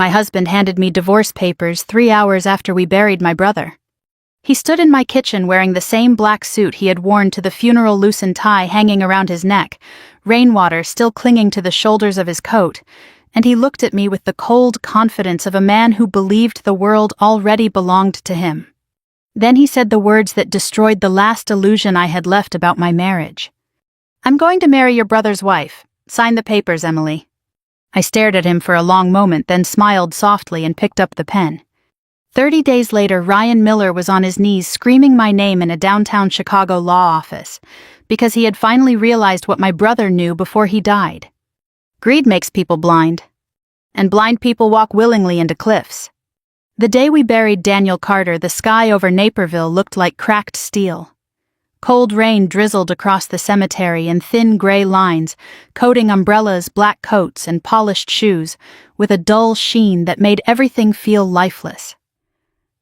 My husband handed me divorce papers 3 hours after we buried my brother. He stood in my kitchen wearing the same black suit he had worn to the funeral, loosened tie hanging around his neck, rainwater still clinging to the shoulders of his coat, and he looked at me with the cold confidence of a man who believed the world already belonged to him. Then he said the words that destroyed the last illusion I had left about my marriage. "I'm going to marry your brother's wife. Sign the papers, Emily." I stared at him for a long moment, then smiled softly and picked up the pen. 30 days later, Ryan Miller was on his knees screaming my name in a downtown Chicago law office, because he had finally realized what my brother knew before he died. Greed makes people blind, and blind people walk willingly into cliffs. The day we buried Daniel Carter, the sky over Naperville looked like cracked steel. Cold rain drizzled across the cemetery in thin gray lines, coating umbrellas, black coats, and polished shoes with a dull sheen that made everything feel lifeless.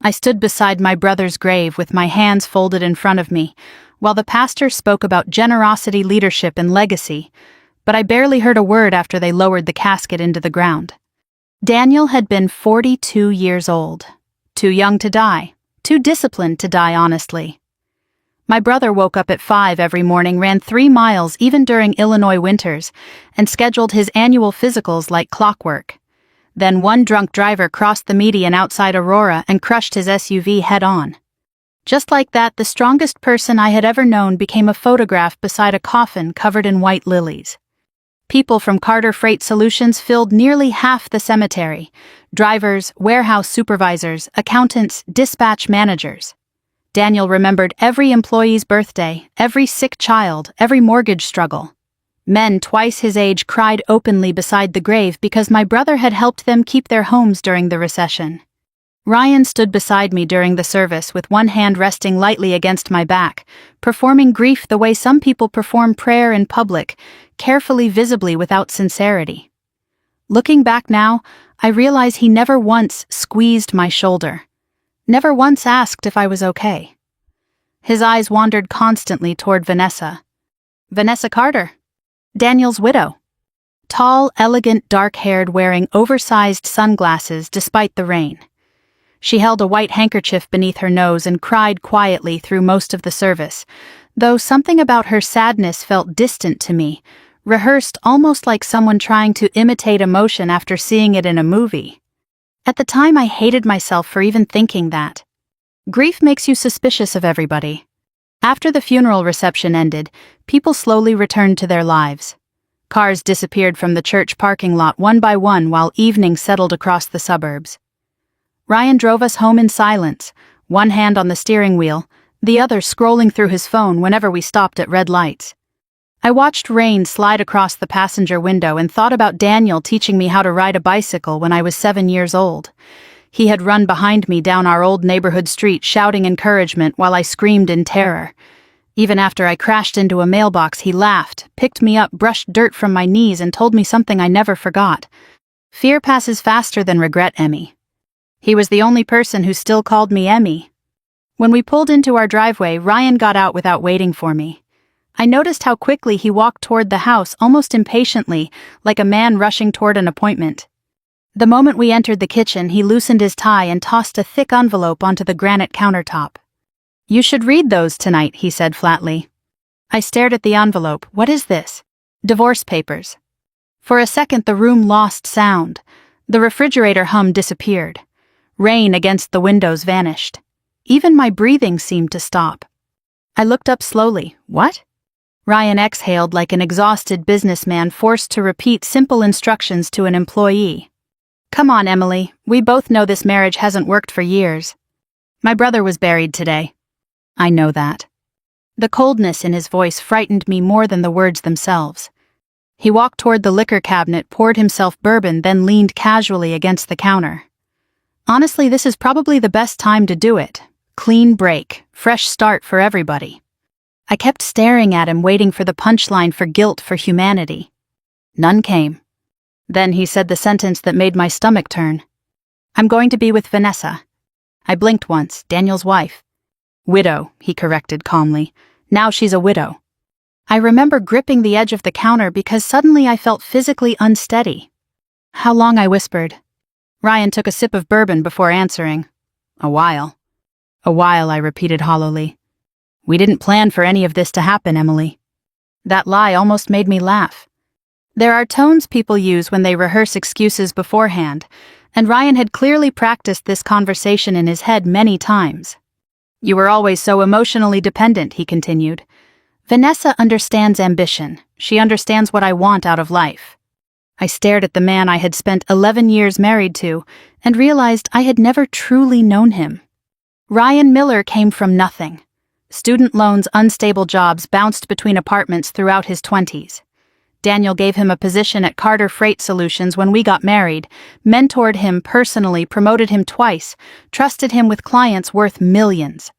I stood beside my brother's grave with my hands folded in front of me, while the pastor spoke about generosity, leadership, and legacy, but I barely heard a word after they lowered the casket into the ground. Daniel had been 42 years old. Too young to die. Too disciplined to die, honestly. My brother woke up at 5 every morning, ran 3 miles even during Illinois winters, and scheduled his annual physicals like clockwork. Then one drunk driver crossed the median outside Aurora and crushed his SUV head-on. Just like that, the strongest person I had ever known became a photograph beside a coffin covered in white lilies. People from Carter Freight Solutions filled nearly half the cemetery: drivers, warehouse supervisors, accountants, dispatch managers. Daniel remembered every employee's birthday, every sick child, every mortgage struggle. Men twice his age cried openly beside the grave because my brother had helped them keep their homes during the recession. Ryan stood beside me during the service with one hand resting lightly against my back, performing grief the way some people perform prayer in public, carefully, visibly, without sincerity. Looking back now, I realize he never once squeezed my shoulder, never once asked if I was okay. His eyes wandered constantly toward Vanessa. Vanessa Carter, Daniel's widow. Tall, elegant, dark-haired, wearing oversized sunglasses despite the rain. She held a white handkerchief beneath her nose and cried quietly through most of the service, though something about her sadness felt distant to me, rehearsed almost like someone trying to imitate emotion after seeing it in a movie. At the time, I hated myself for even thinking that. Grief makes you suspicious of everybody. After the funeral reception ended, people slowly returned to their lives. Cars disappeared from the church parking lot one by one while evening settled across the suburbs. Ryan drove us home in silence, one hand on the steering wheel, the other scrolling through his phone whenever we stopped at red lights. I watched rain slide across the passenger window and thought about Daniel teaching me how to ride a bicycle when I was 7 years old. He had run behind me down our old neighborhood street shouting encouragement while I screamed in terror. Even after I crashed into a mailbox, he laughed, picked me up, brushed dirt from my knees, and told me something I never forgot. Fear passes faster than regret, Emmy. He was the only person who still called me Emmy. When we pulled into our driveway, Ryan got out without waiting for me. I noticed how quickly he walked toward the house, almost impatiently, like a man rushing toward an appointment. The moment we entered the kitchen, he loosened his tie and tossed a thick envelope onto the granite countertop. "You should read those tonight," he said flatly. I stared at the envelope. What is this? Divorce papers. For a second, the room lost sound. The refrigerator hum disappeared. Rain against the windows vanished. Even my breathing seemed to stop. I looked up slowly. What? Ryan exhaled like an exhausted businessman forced to repeat simple instructions to an employee. "Come on, Emily. We both know this marriage hasn't worked for years. My brother was buried today." "I know that." The coldness in his voice frightened me more than the words themselves. He walked toward the liquor cabinet, poured himself bourbon, then leaned casually against the counter. "Honestly, this is probably the best time to do it. Clean break, fresh start for everybody." I kept staring at him, waiting for the punchline for guilt, for humanity. None came. Then he said the sentence that made my stomach turn. "I'm going to be with Vanessa." I blinked once. Daniel's wife. "Widow," he corrected calmly. "Now she's a widow." I remember gripping the edge of the counter because suddenly I felt physically unsteady. "How long?" I whispered. Ryan took a sip of bourbon before answering. A while. A while, I repeated hollowly. We didn't plan for any of this to happen, Emily. That lie almost made me laugh. There are tones people use when they rehearse excuses beforehand, and Ryan had clearly practiced this conversation in his head many times. You were always so emotionally dependent, he continued. Vanessa understands ambition. She understands what I want out of life. I stared at the man I had spent 11 years married to and realized I had never truly known him. Ryan Miller came from nothing. Student loans, unstable jobs, bounced between apartments throughout his 20s. Daniel gave him a position at Carter Freight Solutions when we got married, mentored him personally, promoted him twice, trusted him with clients worth millions.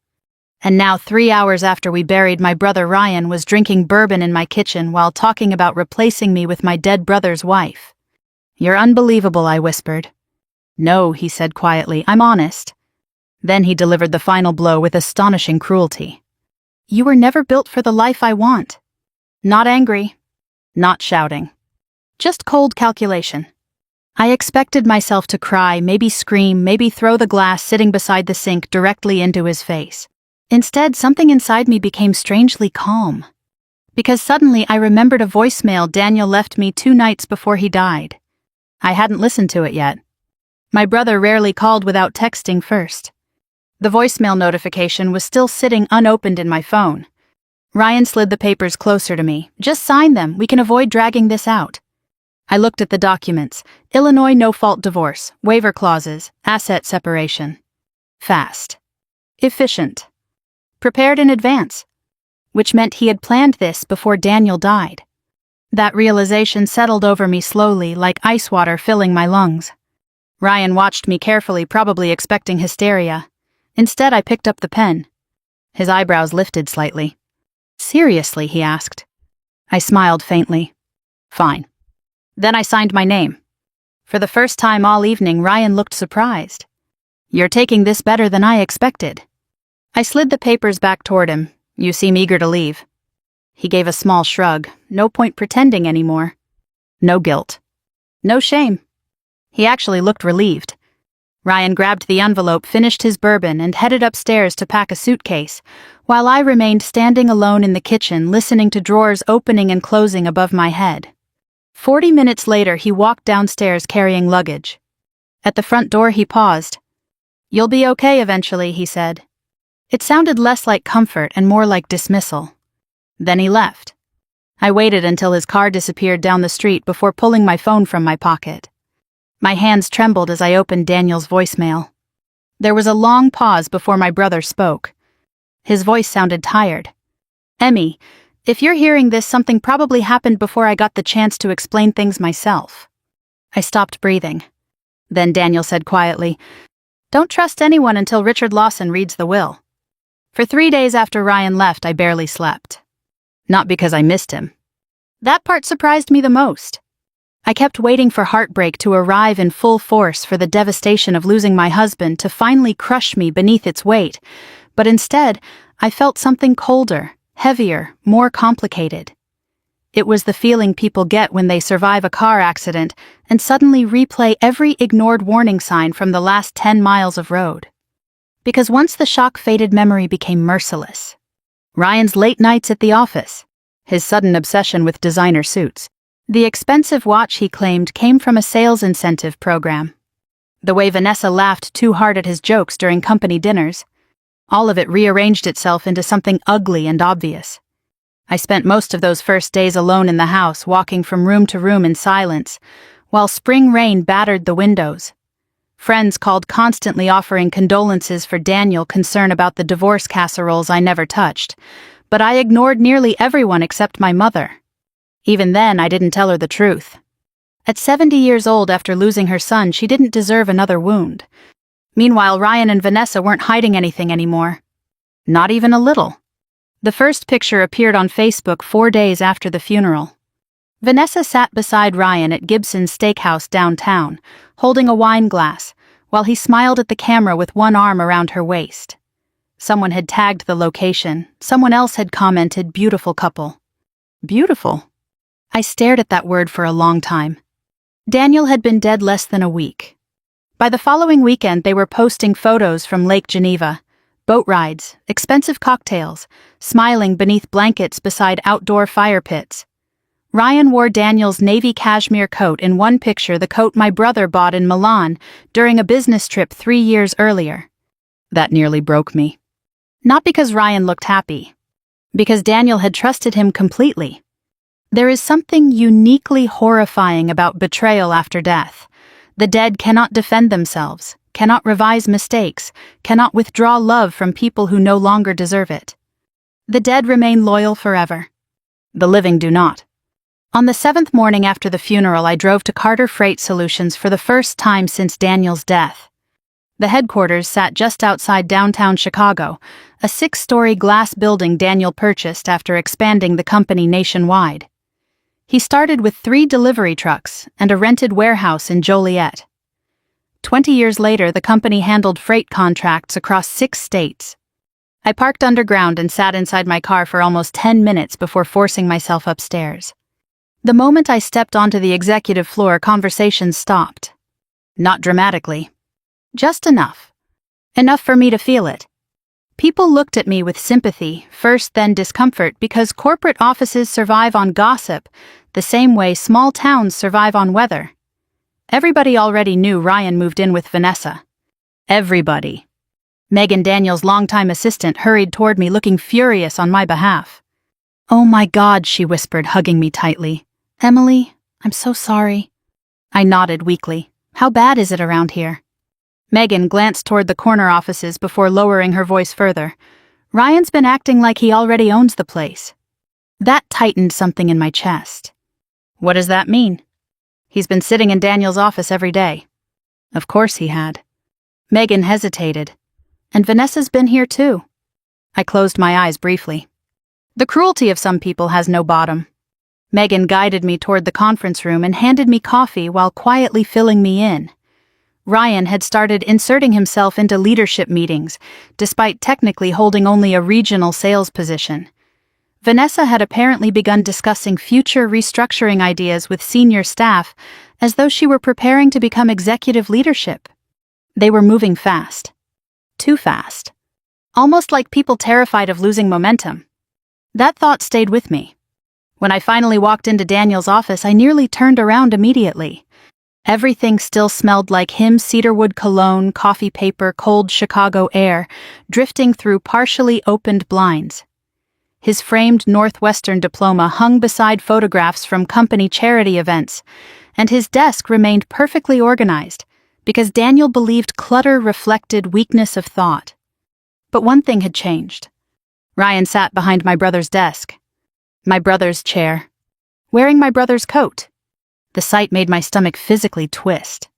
And now 3 hours after we buried my brother Ryan was drinking bourbon in my kitchen while talking about replacing me with my dead brother's wife. You're unbelievable, I whispered. No, he said quietly, I'm honest. Then he delivered the final blow with astonishing cruelty. You were never built for the life I want. Not angry. Not shouting. Just cold calculation. I expected myself to cry, maybe scream, maybe throw the glass sitting beside the sink directly into his face. Instead, something inside me became strangely calm. Because suddenly I remembered a voicemail Daniel left me 2 nights before he died. I hadn't listened to it yet. My brother rarely called without texting first. The voicemail notification was still sitting unopened in my phone. Ryan slid the papers closer to me. Just sign them, we can avoid dragging this out. I looked at the documents. Illinois no-fault divorce, waiver clauses, asset separation. Fast. Efficient. Prepared in advance. Which meant he had planned this before Daniel died. That realization settled over me slowly, like ice water filling my lungs. Ryan watched me carefully, probably expecting hysteria. Instead, I picked up the pen. His eyebrows lifted slightly. Seriously, he asked. I smiled faintly. Fine. Then I signed my name. For the first time all evening, Ryan looked surprised. You're taking this better than I expected. I slid the papers back toward him. You seem eager to leave. He gave a small shrug. No point pretending anymore. No guilt. No shame. He actually looked relieved. Ryan grabbed the envelope, finished his bourbon, and headed upstairs to pack a suitcase, while I remained standing alone in the kitchen, listening to drawers opening and closing above my head. 40 minutes later, he walked downstairs carrying luggage. At the front door, he paused. You'll be okay eventually, he said. It sounded less like comfort and more like dismissal. Then he left. I waited until his car disappeared down the street before pulling my phone from my pocket. My hands trembled as I opened Daniel's voicemail. There was a long pause before my brother spoke. His voice sounded tired. Emmy, if you're hearing this, something probably happened before I got the chance to explain things myself. I stopped breathing. Then Daniel said quietly, Don't trust anyone until Richard Lawson reads the will. For 3 days after Ryan left, I barely slept. Not because I missed him. That part surprised me the most. I kept waiting for heartbreak to arrive in full force, for the devastation of losing my husband to finally crush me beneath its weight, but instead, I felt something colder, heavier, more complicated. It was the feeling people get when they survive a car accident and suddenly replay every ignored warning sign from the last 10 miles of road. Because once the shock faded, memory became merciless. Ryan's late nights at the office, his sudden obsession with designer suits, the expensive watch he claimed came from a sales incentive program, the way Vanessa laughed too hard at his jokes during company dinners, all of it rearranged itself into something ugly and obvious. I spent most of those first days alone in the house, walking from room to room in silence, while spring rain battered the windows. Friends called constantly, offering condolences for Daniel, concern about the divorce casseroles I never touched, but I ignored nearly everyone except my mother. Even then, I didn't tell her the truth. At 70 years old, after losing her son, she didn't deserve another wound. Meanwhile, Ryan and Vanessa weren't hiding anything anymore. Not even a little. The first picture appeared on Facebook 4 days after the funeral. Vanessa sat beside Ryan at Gibson's Steakhouse downtown, holding a wine glass, while he smiled at the camera with one arm around her waist. Someone had tagged the location. Someone else had commented, "Beautiful couple." Beautiful? I stared at that word for a long time. Daniel had been dead less than a week. By the following weekend, they were posting photos from Lake Geneva, boat rides, expensive cocktails, smiling beneath blankets beside outdoor fire pits. Ryan wore Daniel's navy cashmere coat in one picture, the coat my brother bought in Milan during a business trip 3 years earlier. That nearly broke me. Not because Ryan looked happy, because Daniel had trusted him completely. There is something uniquely horrifying about betrayal after death. The dead cannot defend themselves, cannot revise mistakes, cannot withdraw love from people who no longer deserve it. The dead remain loyal forever. The living do not. On the 7th morning after the funeral, I drove to Carter Freight Solutions for the first time since Daniel's death. The headquarters sat just outside downtown Chicago, a 6-story glass building Daniel purchased after expanding the company nationwide. He started with 3 delivery trucks and a rented warehouse in Joliet. 20 years later, the company handled freight contracts across 6 states. I parked underground and sat inside my car for almost 10 minutes before forcing myself upstairs. The moment I stepped onto the executive floor, conversations stopped. Not dramatically. Just enough. Enough for me to feel it. People looked at me with sympathy, first then discomfort, because corporate offices survive on gossip, the same way small towns survive on weather. Everybody already knew Ryan moved in with Vanessa. Everybody. Megan, Daniel's longtime assistant, hurried toward me, looking furious on my behalf. "Oh my God," she whispered, hugging me tightly. "Emily, I'm so sorry." I nodded weakly. "How bad is it around here?" Megan glanced toward the corner offices before lowering her voice further. "Ryan's been acting like he already owns the place." That tightened something in my chest. "What does that mean?" "He's been sitting in Daniel's office every day." Of course he had. Megan hesitated. "And Vanessa's been here too." I closed my eyes briefly. The cruelty of some people has no bottom. Megan guided me toward the conference room and handed me coffee while quietly filling me in. Ryan had started inserting himself into leadership meetings, despite technically holding only a regional sales position. Vanessa had apparently begun discussing future restructuring ideas with senior staff, as though she were preparing to become executive leadership. They were moving fast. Too fast. Almost like people terrified of losing momentum. That thought stayed with me. When I finally walked into Daniel's office, I nearly turned around immediately. Everything still smelled like him: cedarwood cologne, coffee paper, cold Chicago air, drifting through partially opened blinds. His framed Northwestern diploma hung beside photographs from company charity events, and his desk remained perfectly organized, because Daniel believed clutter reflected weakness of thought. But one thing had changed. Ryan sat behind my brother's desk, my brother's chair, wearing my brother's coat. The sight made my stomach physically twist.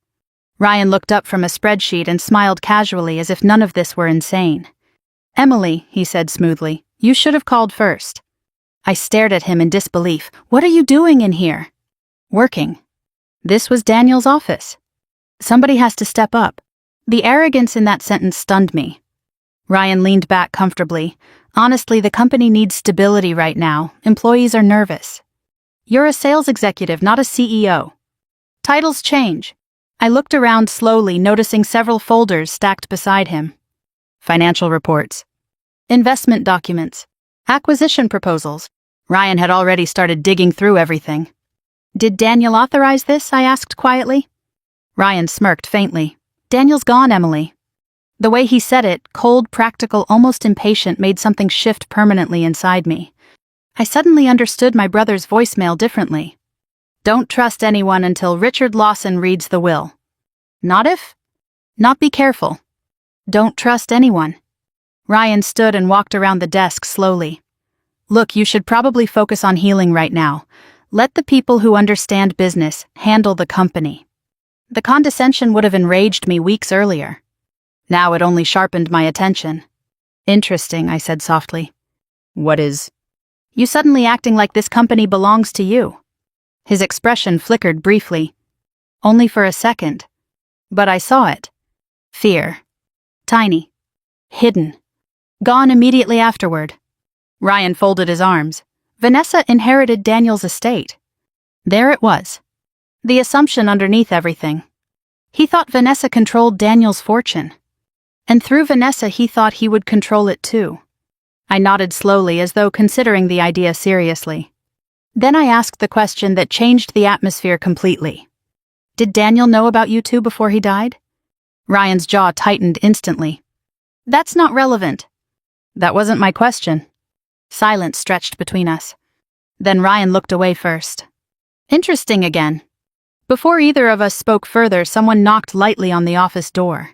Ryan looked up from a spreadsheet and smiled casually, as if none of this were insane. "Emily," he said smoothly, "you should have called first." I stared at him in disbelief. "What are you doing in here?" "Working." This was Daniel's office. Somebody has to step up. The arrogance in that sentence stunned me. Ryan leaned back comfortably. "Honestly, the company needs stability right now. Employees are nervous." "You're a sales executive, not a CEO. Titles change." I looked around slowly, noticing several folders stacked beside him. Financial reports, investment documents, acquisition proposals. Ryan had already started digging through everything. "Did Daniel authorize this?" I asked quietly. Ryan smirked faintly. "Daniel's gone, Emily." The way he said it, cold, practical, almost impatient, made something shift permanently inside me. I suddenly understood my brother's voicemail differently. "Don't trust anyone until Richard Lawson reads the will." Not if? Not be careful. Don't trust anyone. Ryan stood and walked around the desk slowly. "Look, you should probably focus on healing right now. Let the people who understand business handle the company." The condescension would have enraged me weeks earlier. Now it only sharpened my attention. "Interesting," I said softly. "What is?" "You suddenly acting like this company belongs to you." His expression flickered briefly. Only for a second. But I saw it. Fear. Tiny. Hidden. Gone immediately afterward. Ryan folded his arms. Vanessa inherited Daniel's estate. There it was. The assumption underneath everything. He thought Vanessa controlled Daniel's fortune. And through Vanessa he thought he would control it too. I nodded slowly as though considering the idea seriously. Then I asked the question that changed the atmosphere completely. Did Daniel know about you two before he died? Ryan's jaw tightened instantly. That's not relevant. That wasn't my question. Silence stretched between us. Then Ryan looked away first. Interesting again. Before either of us spoke further, someone knocked lightly on the office door.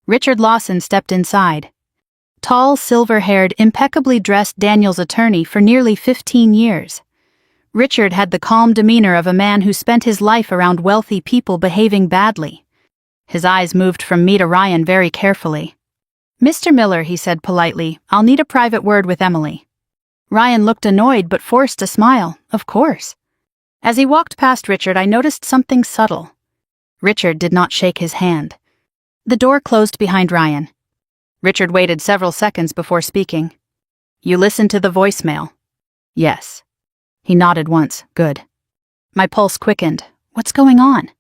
Richard Lawson stepped inside. Tall, silver-haired, impeccably dressed Daniel's attorney for nearly 15 years. Richard had the calm demeanor of a man who spent his life around wealthy people behaving badly. His eyes moved from me to Ryan very carefully. "Mr. Miller," he said politely, "I'll need a private word with Emily." Ryan looked annoyed but forced a smile. Of course. As he walked past Richard, I noticed something subtle. Richard did not shake his hand. The door closed behind Ryan. Richard waited several seconds before speaking. "You listened to the voicemail?" "Yes." He nodded once. "Good." My pulse quickened. What's going on?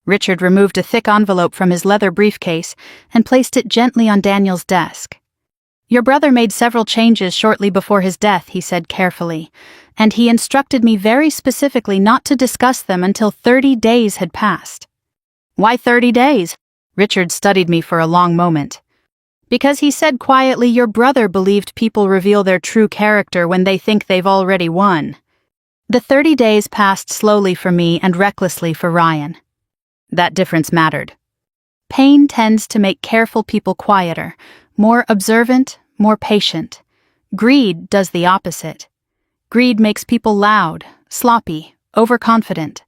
Richard removed a thick envelope from his leather briefcase and placed it gently on Daniel's desk. "Your brother made several changes shortly before his death," he said carefully, "and he instructed me very specifically not to discuss them until 30 days had passed." "Why 30 days? Richard studied me for a long moment. "Because he said quietly your brother believed people reveal their true character when they think they've already won." The 30 days passed slowly for me and recklessly for Ryan. That difference mattered. Pain tends to make careful people quieter, more observant, more patient. Greed does the opposite. Greed makes people loud, sloppy, overconfident.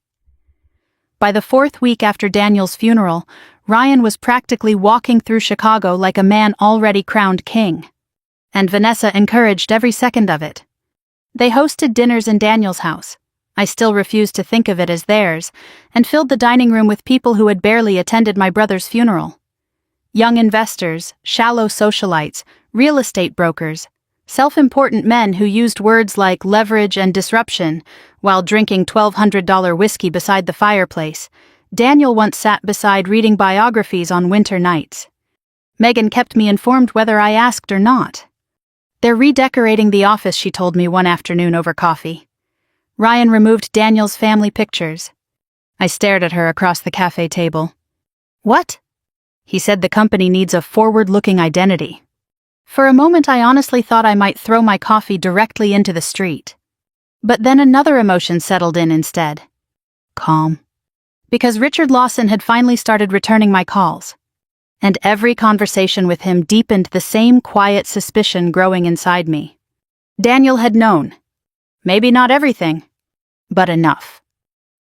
By the 4th week after Daniel's funeral, Ryan was practically walking through Chicago like a man already crowned king. And Vanessa encouraged every second of it. They hosted dinners in Daniel's house. I still refused to think of it as theirs, and filled the dining room with people who had barely attended my brother's funeral. Young investors, shallow socialites, real estate brokers, self-important men who used words like leverage and disruption while drinking $1,200 whiskey beside the fireplace. Daniel once sat beside reading biographies on winter nights. Megan kept me informed whether I asked or not. "They're redecorating the office," she told me one afternoon over coffee. Ryan removed Daniel's family pictures. I stared at her across the cafe table. "What?" He said the company needs a forward-looking identity. For a moment I honestly thought I might throw my coffee directly into the street. But then another emotion settled in instead. Calm. Because Richard Lawson had finally started returning my calls. And every conversation with him deepened the same quiet suspicion growing inside me. Daniel had known. Maybe not everything, but enough.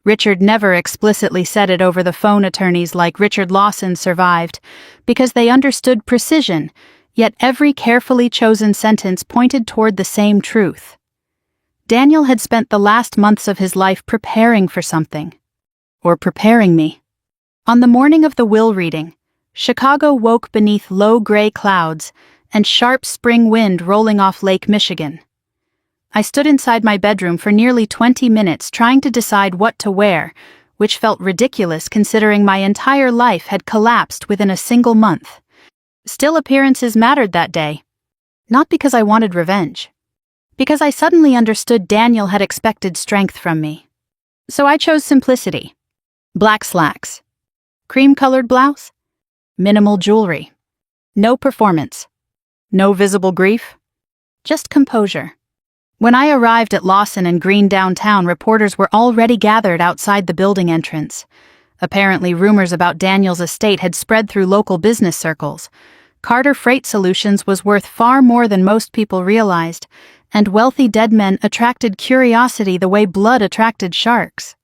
Richard never explicitly said it over the phone. Attorneys like Richard Lawson survived because they understood precision, yet every carefully chosen sentence pointed toward the same truth. Daniel had spent the last months of his life preparing for something. Or preparing me. On the morning of the will reading, Chicago woke beneath low gray clouds and sharp spring wind rolling off Lake Michigan. I stood inside my bedroom for nearly 20 minutes trying to decide what to wear, which felt ridiculous considering my entire life had collapsed within a single month. Still, appearances mattered that day. Not because I wanted revenge. Because I suddenly understood Daniel had expected strength from me. So I chose simplicity. Black slacks. Cream-colored blouse. Minimal jewelry. No performance. No visible grief. Just composure. When I arrived at Lawson and Green downtown, reporters were already gathered outside the building entrance. Apparently, rumors about Daniel's estate had spread through local business circles. Carter Freight Solutions was worth far more than most people realized, and wealthy dead men attracted curiosity the way blood attracted sharks.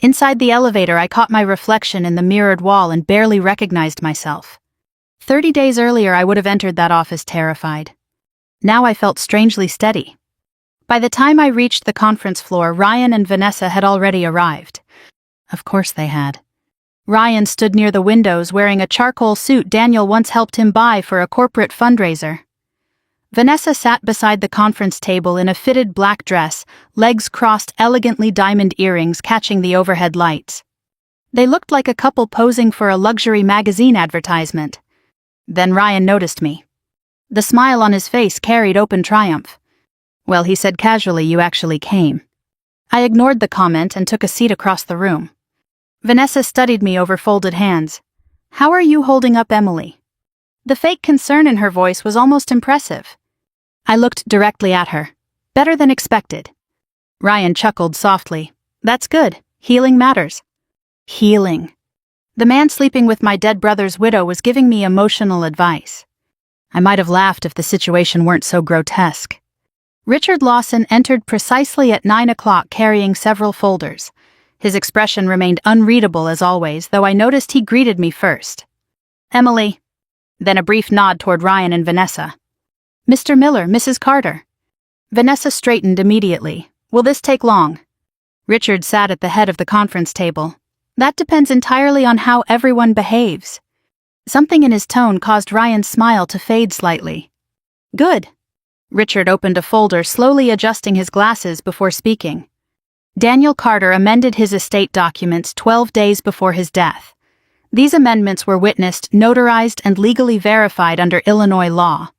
Inside the elevator, I caught my reflection in the mirrored wall and barely recognized myself. 30 days earlier, I would have entered that office terrified. Now I felt strangely steady. By the time I reached the conference floor, Ryan and Vanessa had already arrived. Of course they had. Ryan stood near the windows wearing a charcoal suit Daniel once helped him buy for a corporate fundraiser. Vanessa sat beside the conference table in a fitted black dress, legs crossed, elegantly diamond earrings catching the overhead lights. They looked like a couple posing for a luxury magazine advertisement. Then Ryan noticed me. The smile on his face carried open triumph. "Well," he said casually, "you actually came." I ignored the comment and took a seat across the room. Vanessa studied me over folded hands. "How are you holding up, Emily?" The fake concern in her voice was almost impressive. I looked directly at her. "Better than expected." Ryan chuckled softly. "That's good. Healing matters." Healing. The man sleeping with my dead brother's widow was giving me emotional advice. I might have laughed if the situation weren't so grotesque. Richard Lawson entered precisely at 9 o'clock carrying several folders. His expression remained unreadable as always, though I noticed he greeted me first. "Emily." Then a brief nod toward Ryan and Vanessa. "Mr. Miller, Mrs. Carter." Vanessa straightened immediately. "Will this take long?" Richard sat at the head of the conference table. "That depends entirely on how everyone behaves." Something in his tone caused Ryan's smile to fade slightly. "Good." Richard opened a folder, slowly adjusting his glasses before speaking. Daniel Carter amended his estate documents 12 days before his death. These amendments were witnessed, notarized, and legally verified under Illinois law.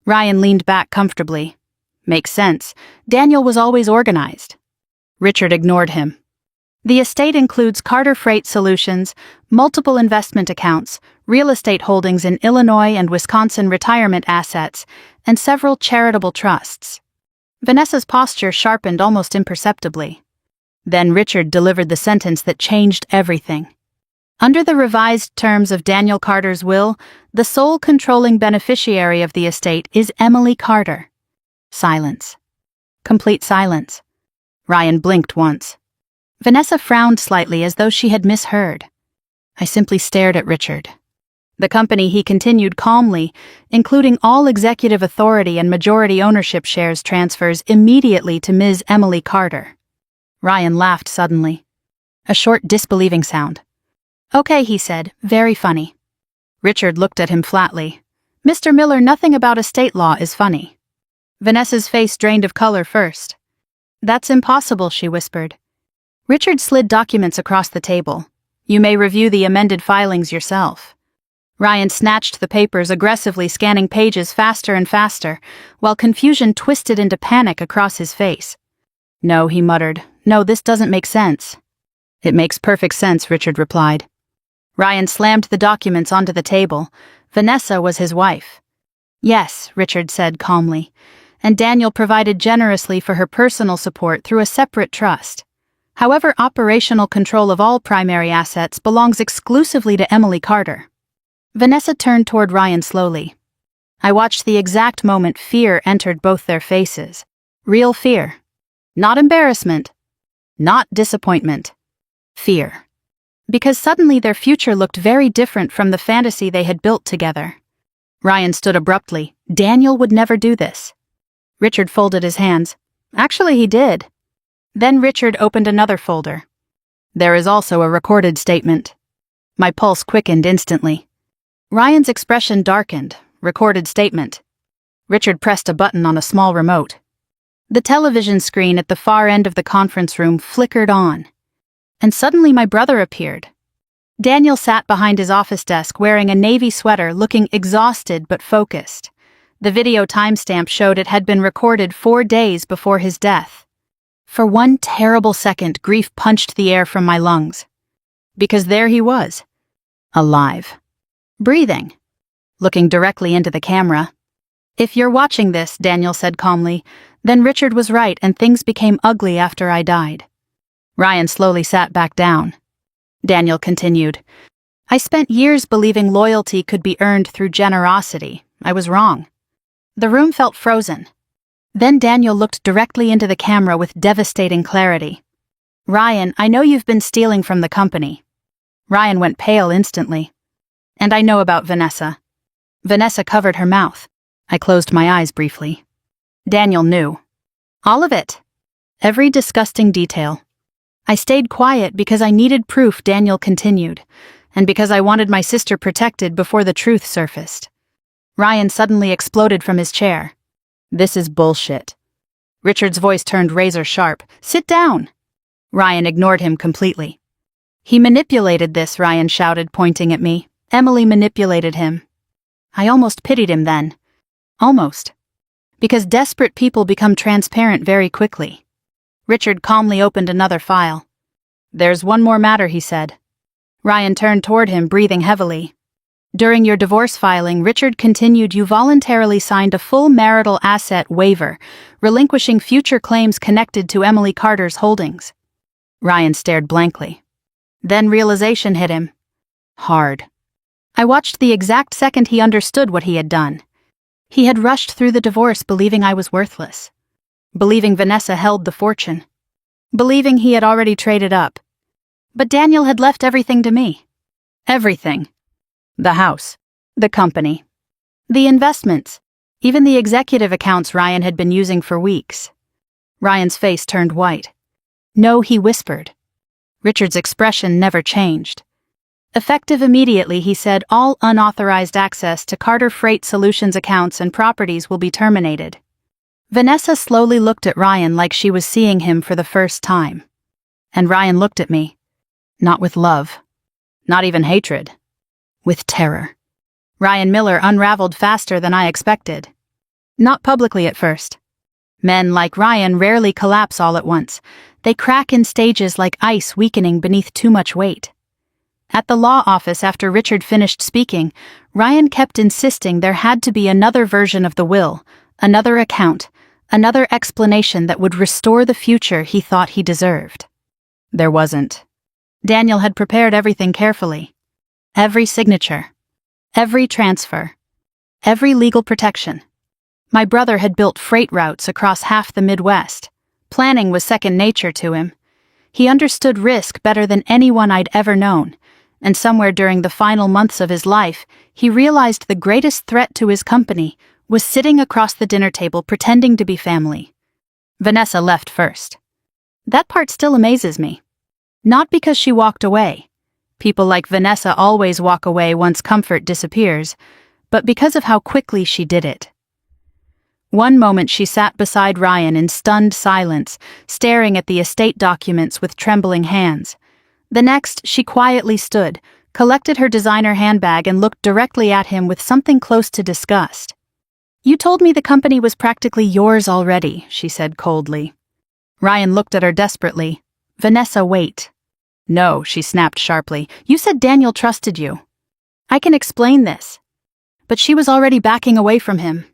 Ryan leaned back comfortably. "Makes sense. Daniel was always organized." Richard ignored him. "The estate includes Carter Freight Solutions, multiple investment accounts, real estate holdings in Illinois and Wisconsin retirement assets, and several charitable trusts." Vanessa's posture sharpened almost imperceptibly. Then Richard delivered the sentence that changed everything. "Under the revised terms of Daniel Carter's will, the sole controlling beneficiary of the estate is Emily Carter." Silence. Complete silence. Ryan blinked once. Vanessa frowned slightly as though she had misheard. I simply stared at Richard. "The company," he continued calmly, "including all executive authority and majority ownership shares transfers immediately to Ms. Emily Carter." Ryan laughed suddenly. A short disbelieving sound. "Okay," he said, "very funny." Richard looked at him flatly. "Mr. Miller, nothing about estate law is funny." Vanessa's face drained of color first. "That's impossible," she whispered. Richard slid documents across the table. "You may review the amended filings yourself." Ryan snatched the papers, aggressively scanning pages faster and faster, while confusion twisted into panic across his face. "No," he muttered. "No, this doesn't make sense." "It makes perfect sense," Richard replied. Ryan slammed the documents onto the table. Vanessa was his wife. "Yes," Richard said calmly, "and Daniel provided generously for her personal support through a separate trust. However, operational control of all primary assets belongs exclusively to Emily Carter." Vanessa turned toward Ryan slowly. I watched the exact moment fear entered both their faces. Real fear. Not embarrassment. Not disappointment. Fear. Because suddenly their future looked very different from the fantasy they had built together. Ryan stood abruptly. Daniel would never do this. Richard folded his hands. "Actually, he did." Then Richard opened another folder. "There is also a recorded statement." My pulse quickened instantly. Ryan's expression darkened. Recorded statement. Richard pressed a button on a small remote. The television screen at the far end of the conference room flickered on. And suddenly my brother appeared. Daniel sat behind his office desk wearing a navy sweater, looking exhausted but focused. The video timestamp showed it had been recorded 4 days before his death. For one terrible second, grief punched the air from my lungs. Because there he was. Alive. Breathing. Looking directly into the camera. "If you're watching this," Daniel said calmly, "then Richard was right and things became ugly after I died." Ryan slowly sat back down. Daniel continued, "I spent years believing loyalty could be earned through generosity. I was wrong." The room felt frozen. Then Daniel looked directly into the camera with devastating clarity. "Ryan, I know you've been stealing from the company." Ryan went pale instantly. "And I know about Vanessa." Vanessa covered her mouth. I closed my eyes briefly. Daniel knew. All of it. Every disgusting detail. I stayed quiet because I needed proof, Daniel continued, and because I wanted my sister protected before the truth surfaced. Ryan suddenly exploded from his chair. "This is bullshit." Richard's voice turned razor sharp. "Sit down." Ryan ignored him completely. He manipulated this, Ryan shouted, pointing at me. Emily manipulated him. I almost pitied him then. Almost. Because desperate people become transparent very quickly. Richard calmly opened another file. There's one more matter, he said. Ryan turned toward him, breathing heavily. During your divorce filing, Richard continued, you voluntarily signed a full marital asset waiver, relinquishing future claims connected to Emily Carter's holdings. Ryan stared blankly. Then realization hit him. Hard. I watched the exact second he understood what he had done. He had rushed through the divorce believing I was worthless. Believing Vanessa held the fortune. Believing he had already traded up. But Daniel had left everything to me. Everything. The house. The company. The investments. Even the executive accounts Ryan had been using for weeks. Ryan's face turned white. No, he whispered. Richard's expression never changed. Effective immediately, he said, all unauthorized access to Carter Freight Solutions accounts and properties will be terminated. Vanessa slowly looked at Ryan like she was seeing him for the first time. And Ryan looked at me. Not with love. Not even hatred. With terror. Ryan Miller unraveled faster than I expected. Not publicly at first. Men like Ryan rarely collapse all at once. They crack in stages like ice weakening beneath too much weight. At the law office after Richard finished speaking, Ryan kept insisting there had to be another version of the will, another account, another explanation that would restore the future he thought he deserved. There wasn't. Daniel had prepared everything carefully. Every signature. Every transfer. Every legal protection. My brother had built freight routes across half the Midwest. Planning was second nature to him. He understood risk better than anyone I'd ever known, and somewhere during the final months of his life, he realized the greatest threat to his company was sitting across the dinner table pretending to be family. Vanessa left first. That part still amazes me. Not because she walked away. People like Vanessa always walk away once comfort disappears, but because of how quickly she did it. One moment she sat beside Ryan in stunned silence, staring at the estate documents with trembling hands. The next, she quietly stood, collected her designer handbag and looked directly at him with something close to disgust. You told me the company was practically yours already, she said coldly. Ryan looked at her desperately. Vanessa, wait. No, she snapped sharply. You said Daniel trusted you. I can explain this. But she was already backing away from him.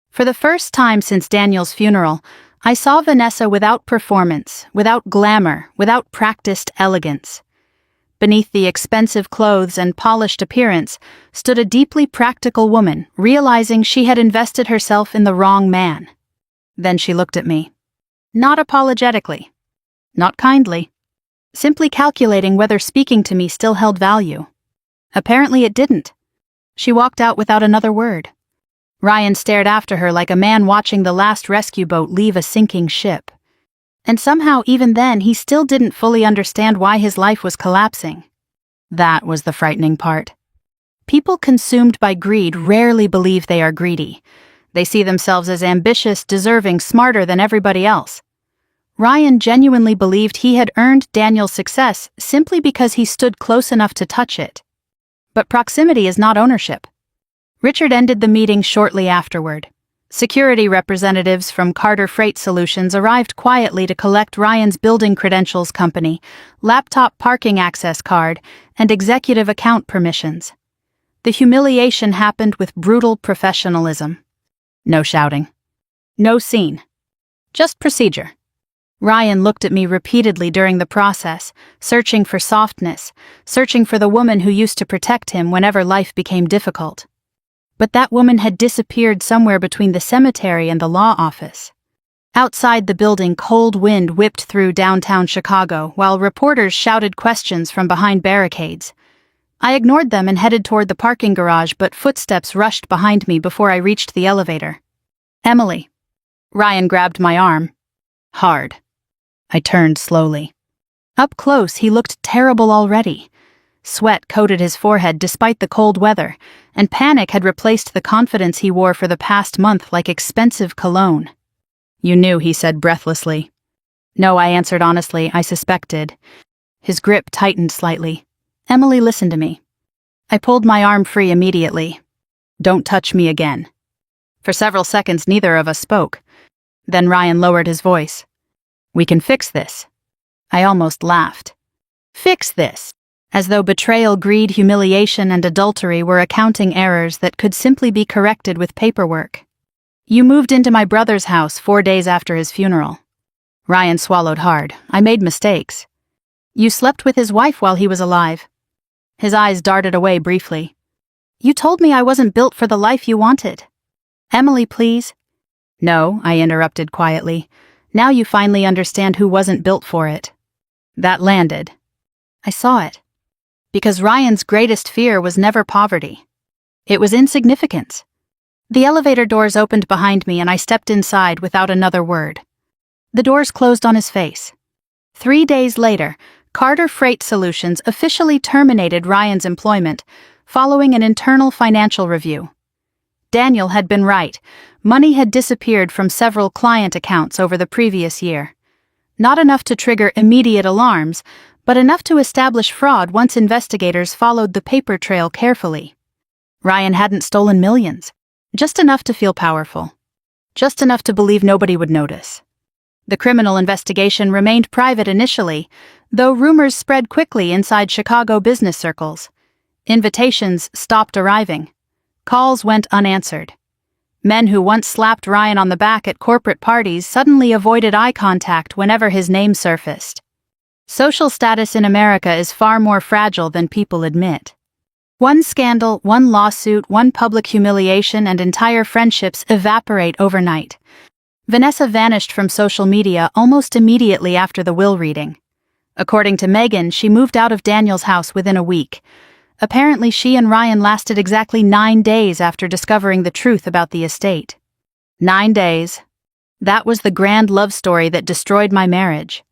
For the first time since Daniel's funeral, I saw Vanessa without performance, without glamour, without practiced elegance. Beneath the expensive clothes and polished appearance stood a deeply practical woman, realizing she had invested herself in the wrong man. Then she looked at me. Not apologetically. Not kindly. Simply calculating whether speaking to me still held value. Apparently it didn't. She walked out without another word. Ryan stared after her like a man watching the last rescue boat leave a sinking ship. And somehow even then he still didn't fully understand why his life was collapsing. That was the frightening part. People consumed by greed rarely believe they are greedy. They see themselves as ambitious, deserving, smarter than everybody else. Ryan genuinely believed he had earned Daniel's success simply because he stood close enough to touch it. But proximity is not ownership. Richard ended the meeting shortly afterward. Security representatives from Carter Freight Solutions arrived quietly to collect Ryan's building credentials company, laptop parking access card, and executive account permissions. The humiliation happened with brutal professionalism. No shouting. No scene. Just procedure. Ryan looked at me repeatedly during the process, searching for softness, searching for the woman who used to protect him whenever life became difficult. But that woman had disappeared somewhere between the cemetery and the law office. Outside the building, cold wind whipped through downtown Chicago, while reporters shouted questions from behind barricades. I ignored them and headed toward the parking garage, but footsteps rushed behind me before I reached the elevator. Emily. Ryan grabbed my arm. Hard. I turned slowly. Up close, he looked terrible already. Sweat coated his forehead despite the cold weather, and panic had replaced the confidence he wore for the past month like expensive cologne. You knew, he said breathlessly. No, I answered honestly, I suspected. His grip tightened slightly. Emily, listen to me. I pulled my arm free immediately. Don't touch me again. For several seconds, neither of us spoke. Then Ryan lowered his voice. We can fix this. I almost laughed. Fix this? As though betrayal, greed, humiliation, and adultery were accounting errors that could simply be corrected with paperwork. You moved into my brother's house 4 days after his funeral. Ryan swallowed hard. I made mistakes. You slept with his wife while he was alive. His eyes darted away briefly. You told me I wasn't built for the life you wanted. Emily, please. No, I interrupted quietly. Now you finally understand who wasn't built for it. That landed. I saw it. Because Ryan's greatest fear was never poverty. It was insignificance. The elevator doors opened behind me and I stepped inside without another word. The doors closed on his face. 3 days later, Carter Freight Solutions officially terminated Ryan's employment, following an internal financial review. Daniel had been right. Money had disappeared from several client accounts over the previous year. Not enough to trigger immediate alarms, but enough to establish fraud once investigators followed the paper trail carefully. Ryan hadn't stolen millions. Just enough to feel powerful. Just enough to believe nobody would notice. The criminal investigation remained private initially, though rumors spread quickly inside Chicago business circles. Invitations stopped arriving. Calls went unanswered. Men who once slapped Ryan on the back at corporate parties suddenly avoided eye contact whenever his name surfaced. Social status in America is far more fragile than people admit. One scandal, one lawsuit, one public humiliation, and entire friendships evaporate overnight. Vanessa vanished from social media almost immediately after the will reading. According to Megan, she moved out of Daniel's house within a week. Apparently, she and Ryan lasted exactly 9 days after discovering the truth about the estate. 9 days. That was the grand love story that destroyed my marriage.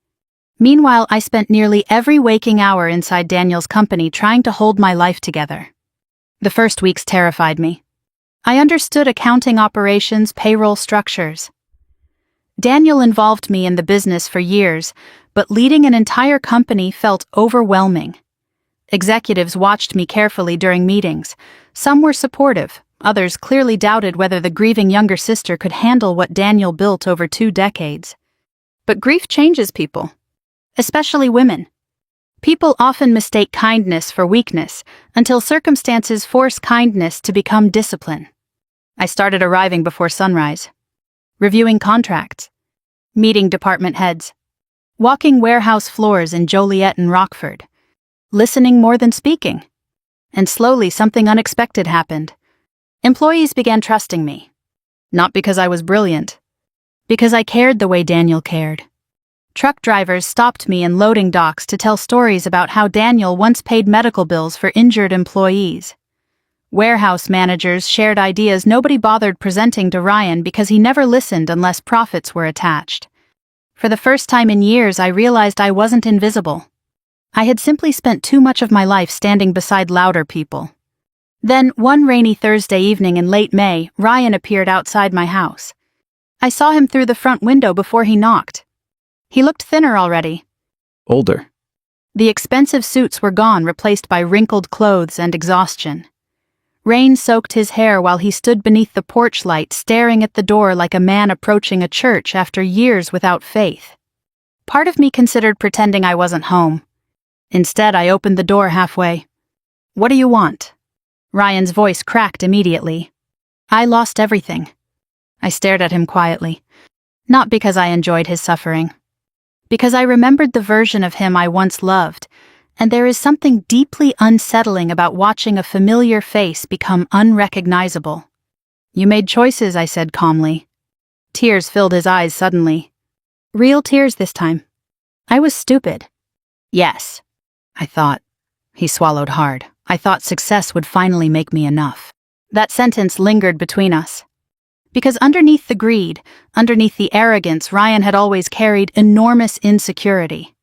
Meanwhile, I spent nearly every waking hour inside Daniel's company trying to hold my life together. The first weeks terrified me. I understood accounting operations, payroll structures. Daniel involved me in the business for years, but leading an entire company felt overwhelming. Executives watched me carefully during meetings. Some were supportive, others clearly doubted whether the grieving younger sister could handle what Daniel built over 2 decades. But grief changes people. Especially women. People often mistake kindness for weakness until circumstances force kindness to become discipline. I started arriving before sunrise. Reviewing contracts. Meeting department heads. Walking warehouse floors in Joliet and Rockford. Listening more than speaking. And slowly something unexpected happened. Employees began trusting me. Not because I was brilliant. Because I cared the way Daniel cared. Truck drivers stopped me in loading docks to tell stories about how Daniel once paid medical bills for injured employees. Warehouse managers shared ideas nobody bothered presenting to Ryan because he never listened unless profits were attached. For the first time in years, I realized I wasn't invisible. I had simply spent too much of my life standing beside louder people. Then, one rainy Thursday evening in late May, Ryan appeared outside my house. I saw him through the front window before he knocked. He looked thinner already. Older. The expensive suits were gone, replaced by wrinkled clothes and exhaustion. Rain soaked his hair while he stood beneath the porch light, staring at the door like a man approaching a church after years without faith. Part of me considered pretending I wasn't home. Instead, I opened the door halfway. What do you want? Ryan's voice cracked immediately. I lost everything. I stared at him quietly. Not because I enjoyed his suffering. Because I remembered the version of him I once loved, and there is something deeply unsettling about watching a familiar face become unrecognizable. You made choices, I said calmly. Tears filled his eyes suddenly. Real tears this time. I was stupid. Yes, I thought. He swallowed hard. I thought success would finally make me enough. That sentence lingered between us. Because underneath the greed, underneath the arrogance, Ryan had always carried enormous insecurity.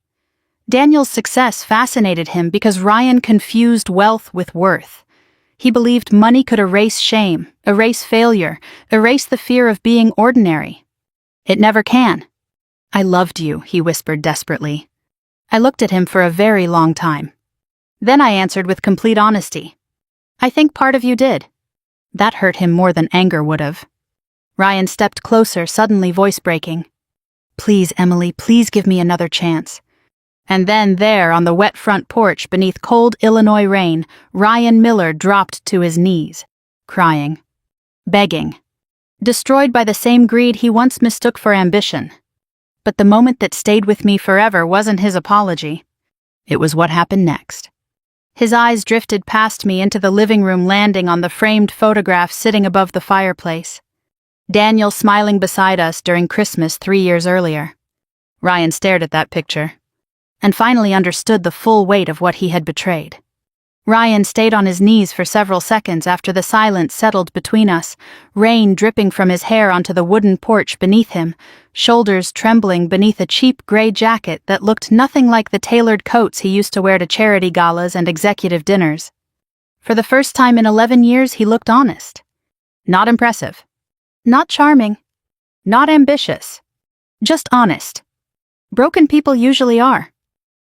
Daniel's success fascinated him because Ryan confused wealth with worth. He believed money could erase shame, erase failure, erase the fear of being ordinary. It never can. I loved you, he whispered desperately. I looked at him for a very long time. Then I answered with complete honesty. I think part of you did. That hurt him more than anger would have. Ryan stepped closer, suddenly voice breaking. Please, Emily, please give me another chance. And then there, on the wet front porch beneath cold Illinois rain, Ryan Miller dropped to his knees, crying, begging, destroyed by the same greed he once mistook for ambition. But the moment that stayed with me forever wasn't his apology. It was what happened next. His eyes drifted past me into the living room, landing on the framed photograph sitting above the fireplace. Daniel smiling beside us during Christmas 3 years earlier. Ryan stared at that picture, and finally understood the full weight of what he had betrayed. Ryan stayed on his knees for several seconds after the silence settled between us, rain dripping from his hair onto the wooden porch beneath him, shoulders trembling beneath a cheap gray jacket that looked nothing like the tailored coats he used to wear to charity galas and executive dinners. For the first time in 11 years, he looked honest. Not impressive. Not charming. Not ambitious. Just honest. Broken people usually are.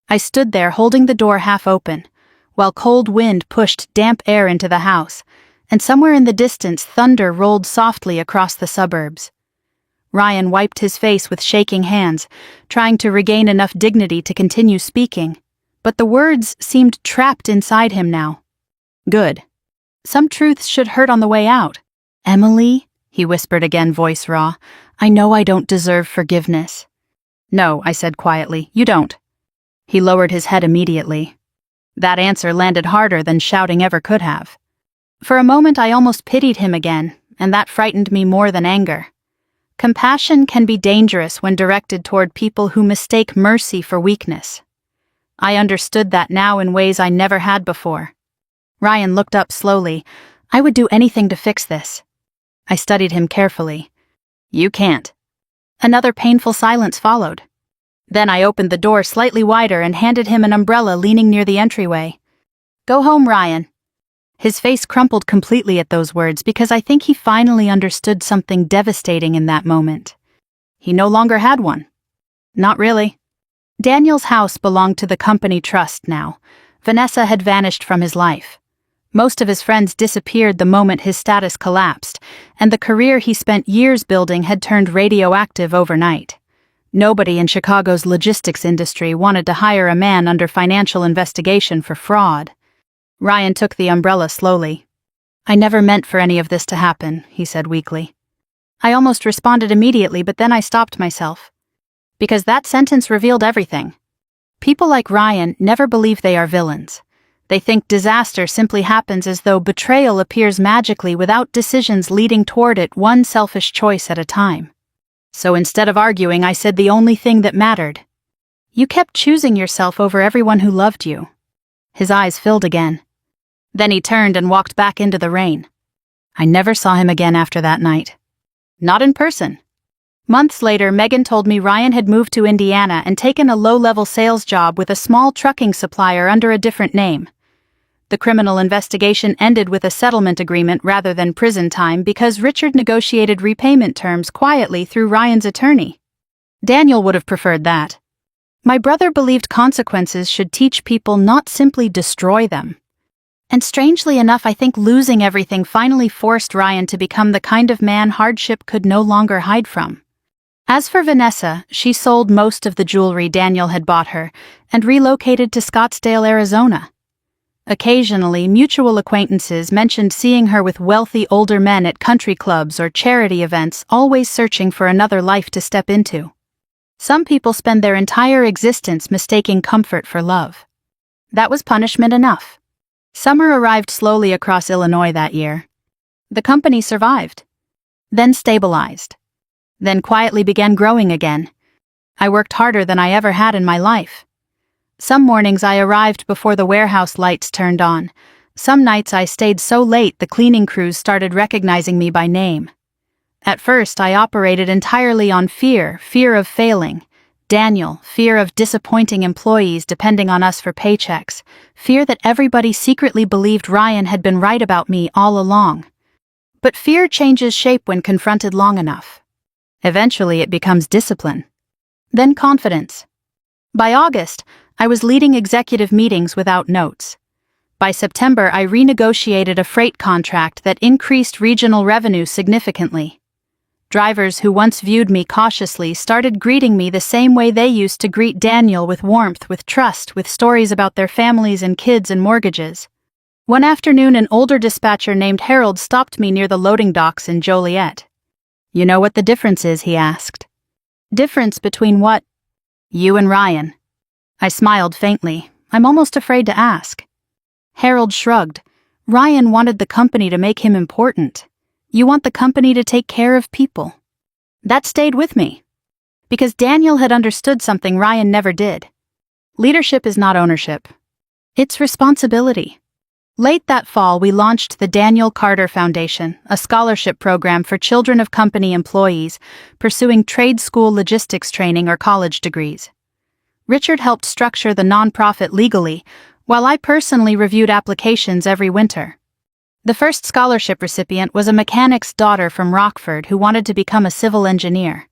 I stood there holding the door half open, while cold wind pushed damp air into the house, and somewhere in the distance thunder rolled softly across the suburbs. Ryan wiped his face with shaking hands, trying to regain enough dignity to continue speaking, but the words seemed trapped inside him now. Good. Some truths should hurt on the way out. Emily, he whispered again, voice raw, I know I don't deserve forgiveness. No, I said quietly, you don't. He lowered his head immediately. That answer landed harder than shouting ever could have. For a moment I almost pitied him again, and that frightened me more than anger. Compassion can be dangerous when directed toward people who mistake mercy for weakness. I understood that now in ways I never had before. Ryan looked up slowly. I would do anything to fix this. I studied him carefully. You can't. Another painful silence followed. Then I opened the door slightly wider and handed him an umbrella leaning near the entryway. Go home, Ryan. His face crumpled completely at those words because I think he finally understood something devastating in that moment. He no longer had one. Not really. Daniel's house belonged to the company trust now. Vanessa had vanished from his life. Most of his friends disappeared the moment his status collapsed, and the career he spent years building had turned radioactive overnight. Nobody in Chicago's logistics industry wanted to hire a man under financial investigation for fraud. Ryan took the umbrella slowly. I never meant for any of this to happen, he said weakly. I almost responded immediately, but then I stopped myself. Because that sentence revealed everything. People like Ryan never believe they are villains. They think disaster simply happens as though betrayal appears magically without decisions leading toward it, one selfish choice at a time. So instead of arguing, I said the only thing that mattered. You kept choosing yourself over everyone who loved you. His eyes filled again. Then he turned and walked back into the rain. I never saw him again after that night. Not in person. Months later, Megan told me Ryan had moved to Indiana and taken a low-level sales job with a small trucking supplier under a different name. The criminal investigation ended with a settlement agreement rather than prison time because Richard negotiated repayment terms quietly through Ryan's attorney. Daniel would have preferred that. My brother believed consequences should teach people, not simply destroy them. And strangely enough, I think losing everything finally forced Ryan to become the kind of man hardship could no longer hide from. As for Vanessa, she sold most of the jewelry Daniel had bought her and relocated to Scottsdale, Arizona. Occasionally, mutual acquaintances mentioned seeing her with wealthy older men at country clubs or charity events, always searching for another life to step into. Some people spend their entire existence mistaking comfort for love. That was punishment enough. Summer arrived slowly across Illinois that year. The company survived. Then stabilized. Then quietly began growing again. I worked harder than I ever had in my life. Some mornings I arrived before the warehouse lights turned on. Some nights I stayed so late the cleaning crews started recognizing me by name. At first I operated entirely on fear of failing. Daniel, fear of disappointing employees depending on us for paychecks, fear that everybody secretly believed Ryan had been right about me all along. But fear changes shape when confronted long enough. Eventually it becomes discipline. Then confidence. By August, I was leading executive meetings without notes. By September, I renegotiated a freight contract that increased regional revenue significantly. Drivers who once viewed me cautiously started greeting me the same way they used to greet Daniel, with warmth, with trust, with stories about their families and kids and mortgages. One afternoon, an older dispatcher named Harold stopped me near the loading docks in Joliet. "You know what the difference is?" he asked. "Difference between what?" "You and Ryan." I smiled faintly. I'm almost afraid to ask. Harold shrugged. "Ryan wanted the company to make him important. You want the company to take care of people." That stayed with me. Because Daniel had understood something Ryan never did. Leadership is not ownership. It's responsibility. Late that fall, we launched the Daniel Carter Foundation, a scholarship program for children of company employees pursuing trade school logistics training or college degrees. Richard helped structure the nonprofit legally, while I personally reviewed applications every winter. The first scholarship recipient was a mechanic's daughter from Rockford who wanted to become a civil engineer.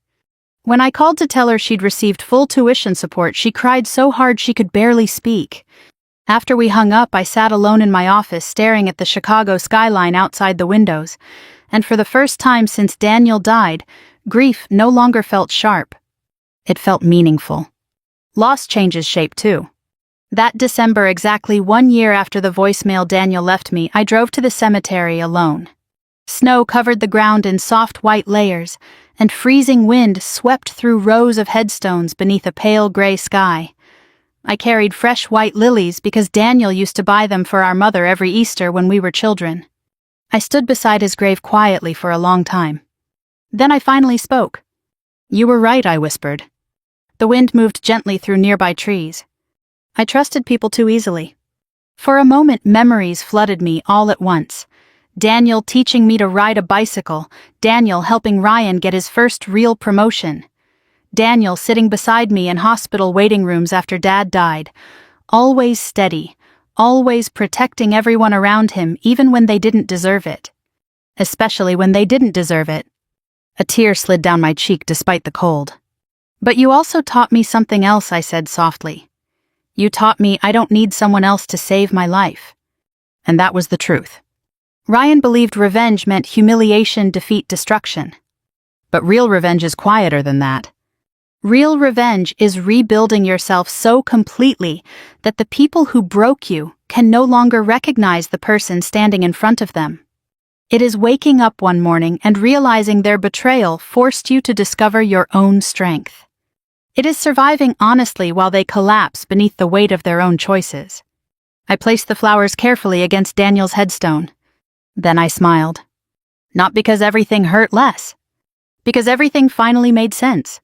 When I called to tell her she'd received full tuition support, she cried so hard she could barely speak. After we hung up, I sat alone in my office staring at the Chicago skyline outside the windows, and for the first time since Daniel died, grief no longer felt sharp. It felt meaningful. Loss changes shape too. That December, exactly 1 year after the voicemail Daniel left me, I drove to the cemetery alone. Snow covered the ground in soft white layers, and freezing wind swept through rows of headstones beneath a pale gray sky. I carried fresh white lilies because Daniel used to buy them for our mother every Easter when we were children. I stood beside his grave quietly for a long time. Then I finally spoke. "You were right," I whispered. The wind moved gently through nearby trees. I trusted people too easily. For a moment, memories flooded me all at once. Daniel teaching me to ride a bicycle, Daniel helping Ryan get his first real promotion, Daniel sitting beside me in hospital waiting rooms after Dad died, always steady, always protecting everyone around him even when they didn't deserve it. Especially when they didn't deserve it. A tear slid down my cheek despite the cold. "But you also taught me something else," I said softly. "You taught me I don't need someone else to save my life." And that was the truth. Ryan believed revenge meant humiliation, defeat, destruction. But real revenge is quieter than that. Real revenge is rebuilding yourself so completely that the people who broke you can no longer recognize the person standing in front of them. It is waking up one morning and realizing their betrayal forced you to discover your own strength. It is surviving honestly while they collapse beneath the weight of their own choices. I placed the flowers carefully against Daniel's headstone. Then I smiled. Not because everything hurt less. Because everything finally made sense.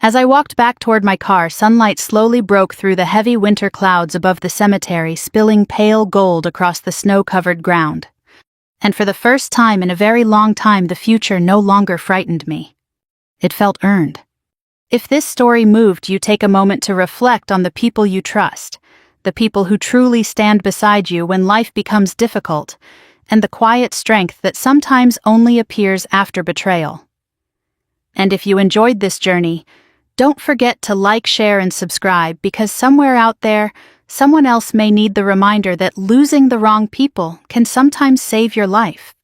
As I walked back toward my car, sunlight slowly broke through the heavy winter clouds above the cemetery, spilling pale gold across the snow-covered ground. And for the first time in a very long time, the future no longer frightened me. It felt earned. If this story moved you, take a moment to reflect on the people you trust, the people who truly stand beside you when life becomes difficult, and the quiet strength that sometimes only appears after betrayal. And if you enjoyed this journey, don't forget to like, share, and subscribe, because somewhere out there, someone else may need the reminder that losing the wrong people can sometimes save your life.